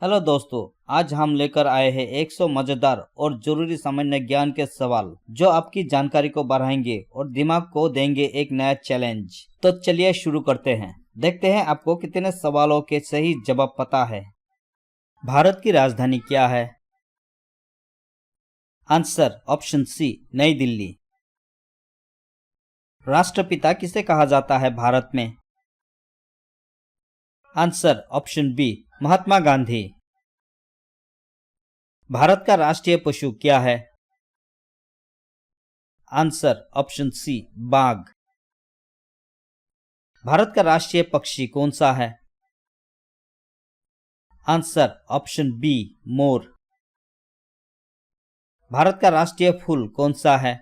Hello दोस्तों, आज हम लेकर आए हैं 100 मजेदार और जरूरी सामान्य ज्ञान के सवाल जो आपकी जानकारी को बढ़ाएंगे और दिमाग को देंगे एक नया चैलेंज। तो चलिए शुरू करते हैं। देखते हैं आपको कितने सवालों के सही जवाब पता है। भारत की राजधानी क्या है? आंसर ऑप्शन सी, नई दिल्ली। राष्ट्रपिता किसे कहा जाता है भारत में? Answer option B, Mahatma Gandhi. Bharat का राष्ट्रीय पशु क्या है? आंसर ऑप्शन सी, बाघ। भारत का राष्ट्रीय पक्षी कौन सा है? आंसर ऑप्शन बी, मोर। भारत का राष्ट्रीय फूल कौन सा है?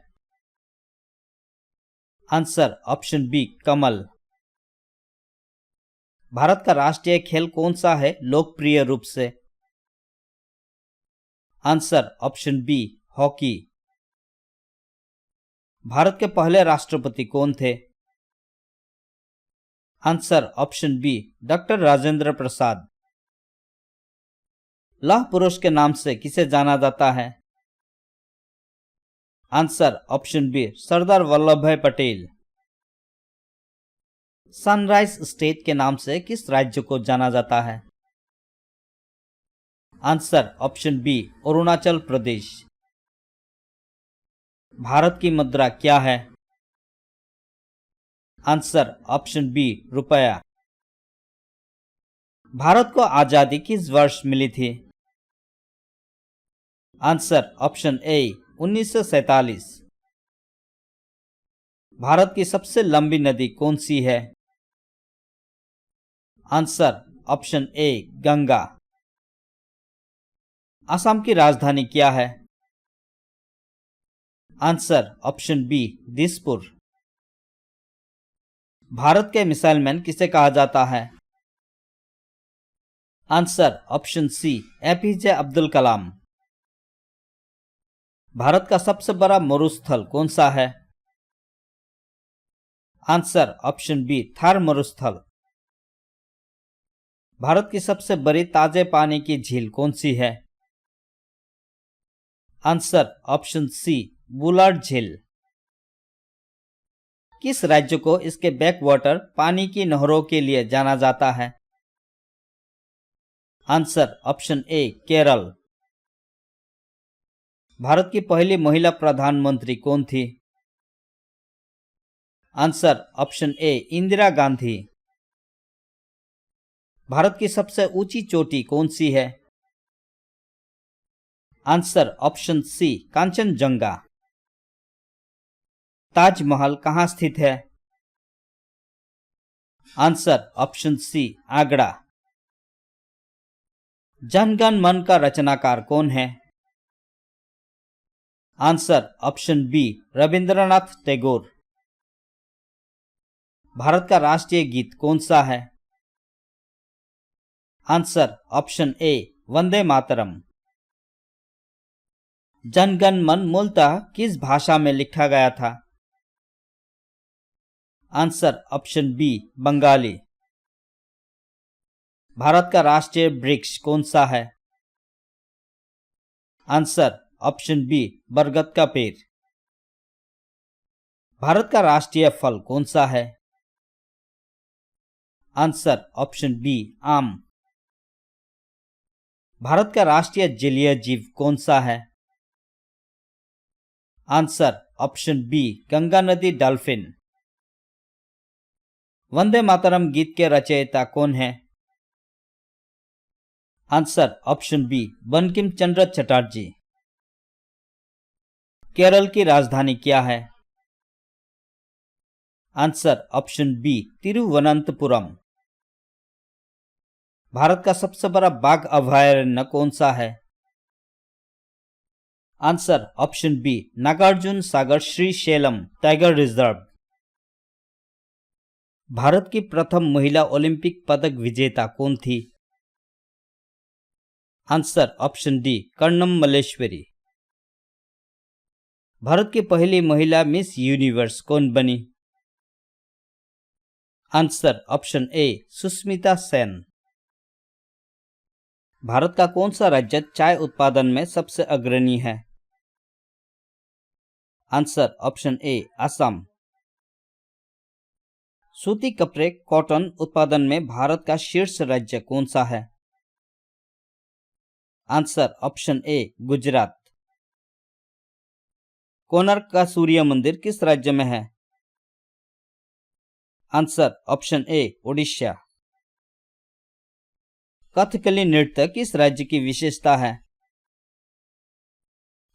आंसर ऑप्शन बी, कमल। भारत का राष्ट्रीय खेल कौन सा है लोकप्रिय रूप से? Answer option B, hockey. Bharat के पहले राष्ट्रपति कौन थे? Answer option B, doctor Rajendra Prasad. लौह पुरुष के नाम से किसे जाना जाता है? Answer option B, Sardar Vallabh Bhai Patel. Sunrise state के नाम से किस राज्य को जाना जाता है? Answer option B, Arunachal Pradesh. Bharat की मुद्रा क्या है? आंसर ऑप्शन बी, रुपया। भारत को आजादी किस वर्ष मिली थी? आंसर ऑप्शन ए, 1947। भारत की सबसे लंबी नदी कौन सी है? Answer option A, Ganga. Assam की राजधानी क्या है? Answer option B, Dispur. Bharat के मिसाइल मैन किसे कहा जाता है? Answer option C, APJ Abdul Kalam. Bharat का सबसे बड़ा मरुस्थल कौन सा है? आंसर ऑप्शन बी, थार मरुस्थल। भारत की सबसे बड़ी ताजे पानी की झील कौन सी है? आंसर ऑप्शन सी, बुलार्ड झील। किस राज्य को इसके बैकवाटर पानी की नहरों के लिए जाना जाता है? Answer option A, Kerala. Bharat की पहली महिला प्रधानमंत्री कौन थी? Answer option A, Indira Gandhi. Bharat की सबसे ऊंची चोटी कौन सी है? Answer option C, Kanchenjunga. Taj Mahal कहाँ स्थित है? Answer option C, Agra. Jana Gana Mana का रचनाकार कौन है? Answer option B, Rabindranath Tagore. Bharat का राष्ट्रीय गीत कौन सा है? आंसर ऑप्शन ए, वंदे मातरम। जनगण मन मूलतः किस भाषा में लिखा गया था? Answer option B, Bengali. Bharat का राष्ट्रीय वृक्ष कौन सा है? आंसर ऑप्शन बी, बरगद का पेड़। भारत का राष्ट्रीय फल कौन सा है? आंसर ऑप्शन बी, आम। भारत का राष्ट्रीय जलीय जीव कौन सा है? आंसर ऑप्शन बी, गंगा नदी डॉल्फिन। वंदे मातरम गीत के रचयिता कौन है? Answer option B, Bankim Chandra Chatterjee. Kerala की राजधानी क्या है? Answer option B, Thiruvananthapuram. Bharat का सबसे बड़ा बाघ अभयारण्य कौन सा है? Answer option B, Nagarjuna Sagar Srisailam tiger reserve. Bharat की प्रथम महिला ओलंपिक पदक विजेता कौन थी? Answer option D, Karnam Malleswari. Bharat की पहली महिला मिस यूनिवर्स कौन बनी? Answer option A, Sushmita Sen. Bharat का कौन सा राज्य चाय उत्पादन में सबसे अग्रणी है? आंसर ऑप्शन ए असम। सूती कपड़े कॉटन उत्पादन में भारत का शीर्ष राज्य कौन सा है? आंसर ऑप्शन ए गुजरात। कोणार्क का सूर्य मंदिर किस राज्य में है? आंसर ऑप्शन ए ओडिशा। कथकली नृत्य किस राज्य की विशेषता है?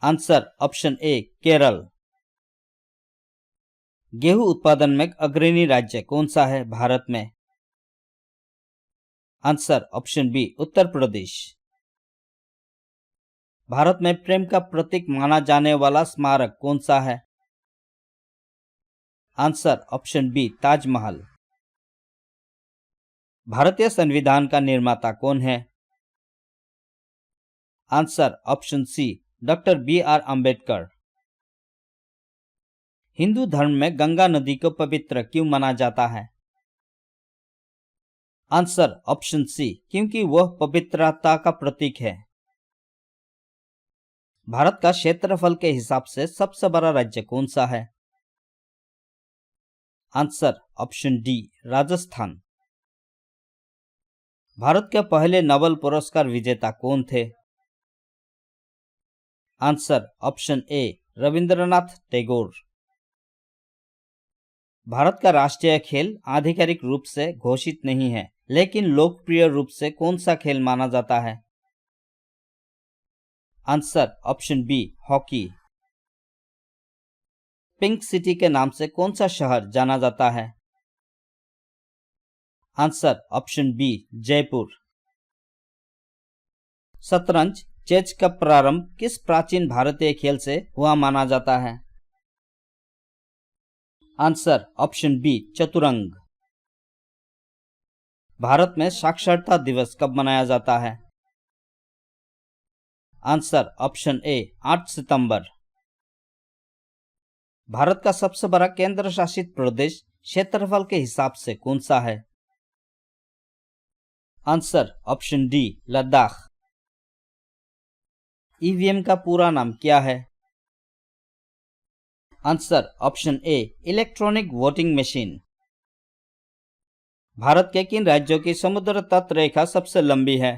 Answer option A Kerala. गेहूं उत्पादन में अग्रणी राज्य कौन सा है भारत में? Answer option B Uttar Pradesh. Bharat में प्रेम का प्रतीक माना जाने वाला स्मारक कौन सा है? Answer option B Taj Mahal. भारतीय संविधान का निर्माता कौन है? Answer option C doctor B R Ambedkar. Hindu धर्म में गंगा नदी को पवित्र क्यों माना जाता है? आंसर ऑप्शन सी क्योंकि वह पवित्रता का प्रतीक है। भारत का क्षेत्रफल के हिसाब से सबसे बड़ा राज्य कौन सा है? Answer option D Rajasthan. Bharat के पहले नोबेल पुरस्कार विजेता कौन थे? आंसर ऑप्शन ए रविंद्रनाथ टैगोर। भारत का राष्ट्रीय खेल आधिकारिक रूप से घोषित नहीं है, लेकिन लोकप्रिय रूप से कौन सा खेल माना जाता है? Answer option B hockey. Pink city के नाम से कौन सा शहर जाना जाता है? Answer option B Jaipur. शतरंज चेस का प्रारंभ किस प्राचीन भारतीय खेल से हुआ माना जाता है? आंसर ऑप्शन बी चतुरंग। भारत में साक्षरता दिवस कब मनाया जाता है? आंसर ऑप्शन ए 8 सितंबर। भारत का सबसे बड़ा केंद्र शासित प्रदेश क्षेत्रफल के हिसाब से कौन सा है? Answer option D Ladakh. EVM का पूरा नाम क्या है? आंसर ऑप्शन ए इलेक्ट्रॉनिक वोटिंग मशीन। भारत के किन राज्यों की समुद्र तट रेखा सबसे लंबी है?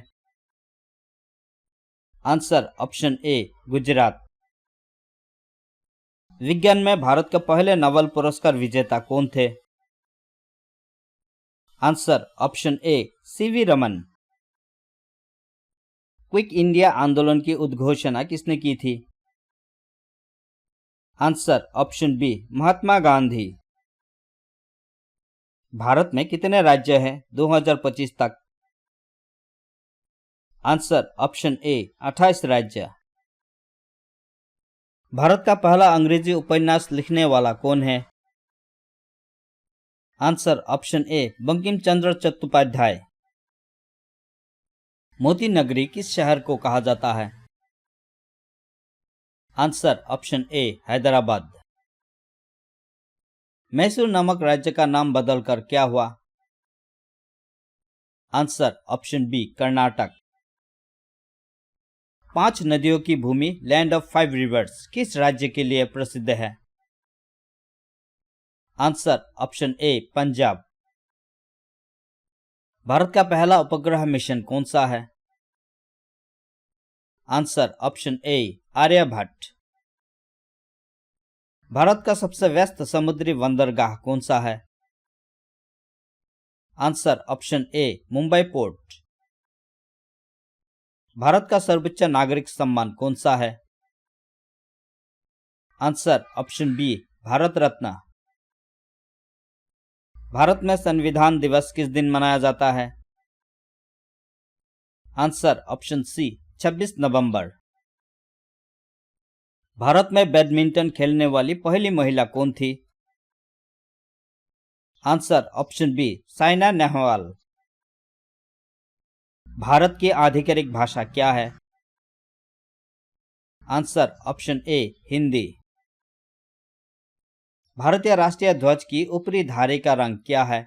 आंसर ऑप्शन ए गुजरात। विज्ञान में भारत के पहले नोबेल पुरस्कार विजेता कौन थे? आंसर ऑप्शन ए सीवी रमन। क्विट इंडिया आंदोलन की उद्घोषणा किसने की थी? Answer option B Mahatma Gandhi. Bharat में कितने राज्य हैं 2025 तक? आंसर ऑप्शन ए 28 राज्य। भारत का पहला अंग्रेजी उपन्यास लिखने वाला कौन है? आंसर ऑप्शन ए बंकिम चंद्र चट्टोपाध्याय। मोती नगरी किस शहर को कहा जाता है? आंसर ऑप्शन ए हैदराबाद। मैसूर नामक राज्य का नाम बदलकर क्या हुआ? Answer option B Karnataka. 5 नदियों की भूमि लैंड ऑफ 5 रिवर्स किस राज्य के लिए प्रसिद्ध है? Answer option A Punjab. Bharat का पहला उपग्रह मिशन कौन सा है? Answer option A Aryabhata. Bharat का सबसे व्यस्त समुद्री बंदरगाह कौन सा है? Answer option A Mumbai port. Bharat का सर्वोच्च नागरिक सम्मान कौन सा है? Answer option B Bharat Ratna. Bharat में संविधान दिवस किस दिन मनाया जाता है? आंसर ऑप्शन सी 26 नवंबर। भारत में बैडमिंटन खेलने वाली पहली महिला कौन थी? Answer option B Saina Nehwal. Bharat की आधिकारिक भाषा क्या है? Answer option A Hindi. भारतीय राष्ट्रीय ध्वज की ऊपरी धारी का रंग क्या है?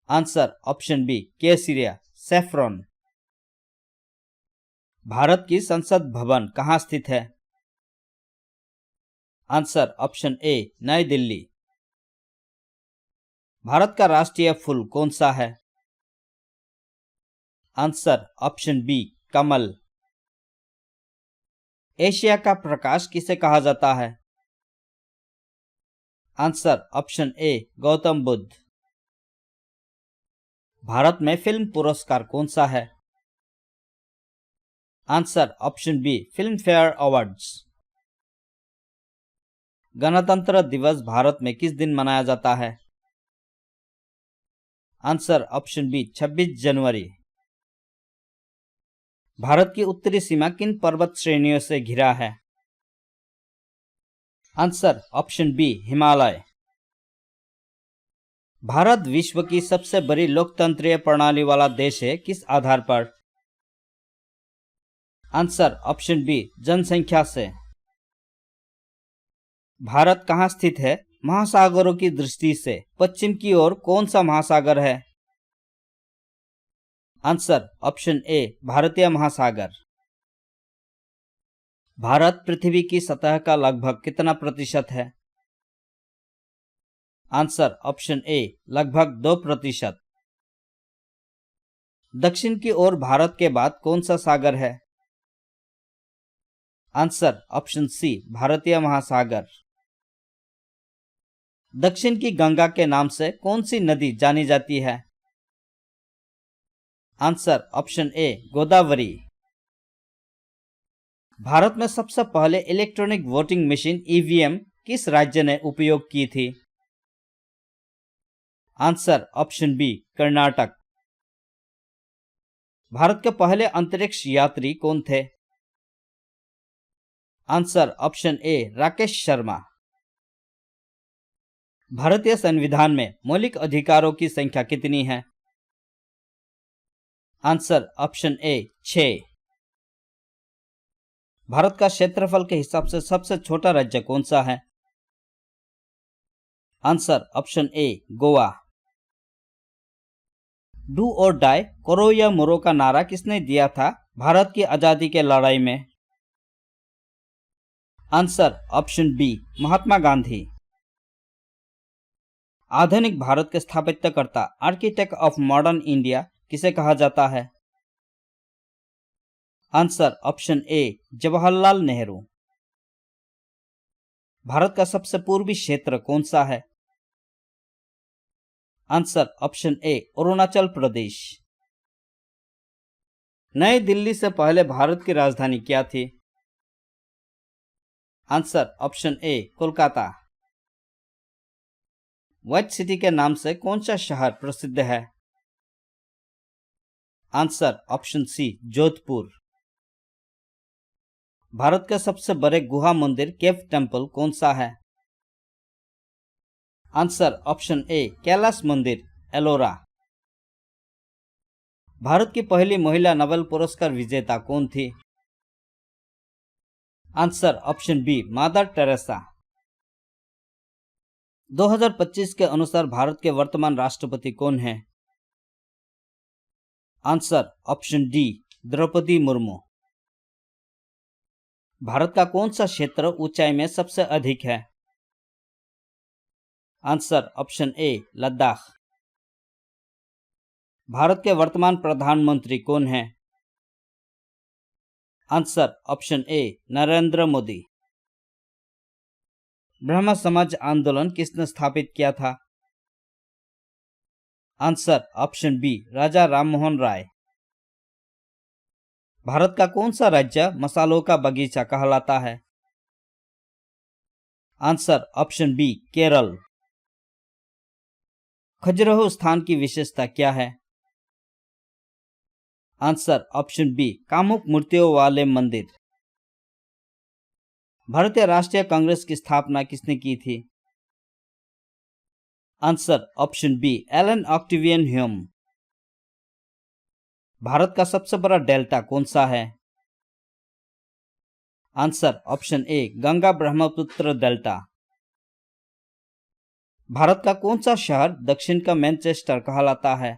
आंसर ऑप्शन बी केसरिया सैफ्रॉन। भारत की संसद भवन कहाँ स्थित है? आंसर ऑप्शन ए नई दिल्ली। भारत का राष्ट्रीय फूल कौन सा है? आंसर ऑप्शन बी कमल। एशिया का प्रकाश किसे कहा जाता है? Answer option A Gautam Buddha. Bharat में फिल्म पुरस्कार कौन सा है? Answer option B Filmfare awards. गणतंत्र दिवस भारत में किस दिन मनाया जाता है? आंसर ऑप्शन बी 26 जनवरी। भारत की उत्तरी सीमा किन पर्वत श्रेणियों से घिरा है? Answer option B Himalaya. Bharat विश्व की सबसे बड़ी लोकतंत्रीय प्रणाली वाला देश है किस आधार पर? आंसर ऑप्शन बी जनसंख्या से। भारत कहाँ स्थित है महासागरों की दृष्टि से? पश्चिम की ओर कौन सा महासागर है? आंसर ऑप्शन ए भारतीय महासागर। भारत पृथ्वी की सतह का लगभग कितना प्रतिशत है? आंसर ऑप्शन ए लगभग 2%। दक्षिण की ओर भारत के बाद कौन सा सागर है? आंसर ऑप्शन सी भारतीय महासागर। दक्षिण की गंगा के नाम से कौन सी नदी जानी जाती है? आंसर ऑप्शन ए गोदावरी। भारत में सबसे पहले इलेक्ट्रॉनिक वोटिंग मशीन ईवीएम किस राज्य ने उपयोग की थी? Answer option B Karnataka. Bharat के पहले अंतरिक्ष यात्री कौन थे? Answer option A Rakesh Sharma. भारतीय संविधान में मौलिक अधिकारों की संख्या कितनी है? आंसर ऑप्शन ए 6। भारत का क्षेत्रफल के हिसाब से सबसे छोटा राज्य कौन सा है? Answer option A Goa. Do और डाई करो या मरो का नारा किसने दिया था भारत की आजादी के लड़ाई में? Answer option B Mahatma Gandhi. आधुनिक भारत के स्थापत्यकर्ता आर्किटेक्ट ऑफ मॉडर्न इंडिया किसे कहा जाता है? Answer option A Jawaharlal Nehru. Bharat का सबसे पूर्वी क्षेत्र कौन सा है? Answer option A Arunachal Pradesh. नई दिल्ली से पहले भारत की राजधानी क्या थी? Answer option A Kolkata. White city के नाम से कौन सा शहर प्रसिद्ध है? Answer option C Jodhpur. Bharat का सबसे बड़े गुहा मंदिर केव टेम्पल कौन सा है? आंसर ऑप्शन ए कैलाश मंदिर एलोरा। भारत की पहली महिला नोबेल पुरस्कार विजेता कौन थी? Answer option B Mother Teresa. 2025 के अनुसार भारत के वर्तमान राष्ट्रपति कौन है? Answer option D Droupadi Murmu. Bharat का कौन सा क्षेत्र ऊंचाई में सबसे अधिक है? Answer option A Ladakh. Bharat के वर्तमान प्रधानमंत्री कौन है? Answer option A Narendra Modi. Brahmo Samaj आंदोलन किसने स्थापित किया था? Answer option B Raja Rammohan Roy. Bharat का कौन सा राज्य मसालों का बगीचा कहलाता है? Answer option B Kerala. Khajuraho स्थान की विशेषता क्या है? आंसर ऑप्शन बी कामुक मूर्तियों वाले मंदिर। भारतीय राष्ट्रीय कांग्रेस की स्थापना किसने की थी? Answer option B Allan Octavian Hume. Bharat का सबसे बड़ा डेल्टा कौन सा है? Answer option A Ganga Brahmaputra delta. Bharat का कौन सा शहर दक्षिण का मैनचेस्टर कहलाता है?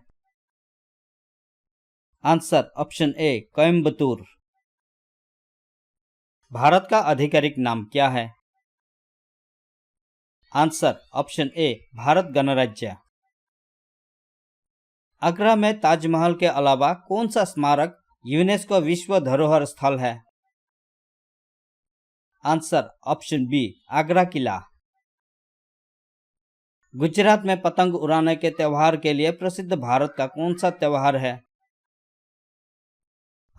Answer option A Coimbatore. Bharat का आधिकारिक नाम क्या है? आंसर ऑप्शन ए भारत गणराज्य। आगरा में ताजमहल के अलावा कौन सा स्मारक यूनेस्को विश्व धरोहर स्थल है? आंसर ऑप्शन बी आगरा किला। गुजरात में पतंग उड़ाने के त्योहार के लिए प्रसिद्ध भारत का कौन सा त्योहार है?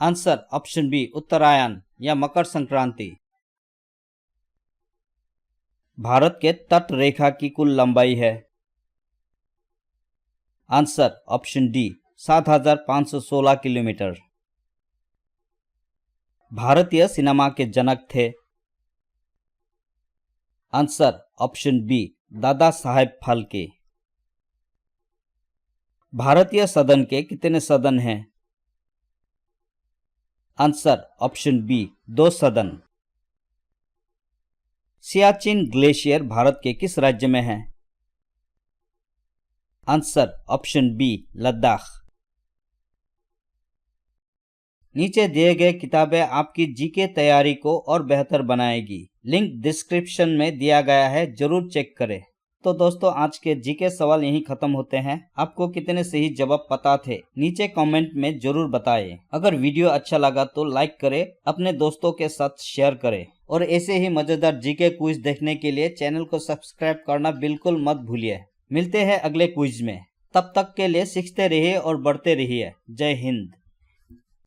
आंसर ऑप्शन बी उत्तरायण या मकर संक्रांति। भारत के तट रेखा की कुल लंबाई है? Answer option D 7,516 kilometre. भारतीय सिनेमा के जनक थे? Answer option B Dada Saheb Phalke. भारतीय सदन के कितने सदन हैं? आंसर ऑप्शन बी 2 सदन। सियाचिन ग्लेशियर भारत के किस राज्य में है? Answer option B Ladakh. नीचे दिए गए किताबें आपकी जीके तैयारी को और बेहतर बनाएगी। लिंक डिस्क्रिप्शन में दिया गया है, जरूर चेक करें। तो दोस्तों, आज के जीके सवाल यहीं खत्म होते हैं। आपको कितने सही जवाब पता थे नीचे कमेंट में जरूर बताएं। अगर वीडियो अच्छा लगा तो लाइक करें, अपने दोस्तों के साथ शेयर करें और ऐसे ही मजेदार जीके क्विज देखने के लिए चैनल को सब्सक्राइब करना बिल्कुल मत भूलिए। मिलते हैं अगले क्विज में, तब तक के लिए सीखते रहिए और बढ़ते रहिए। जय हिंद।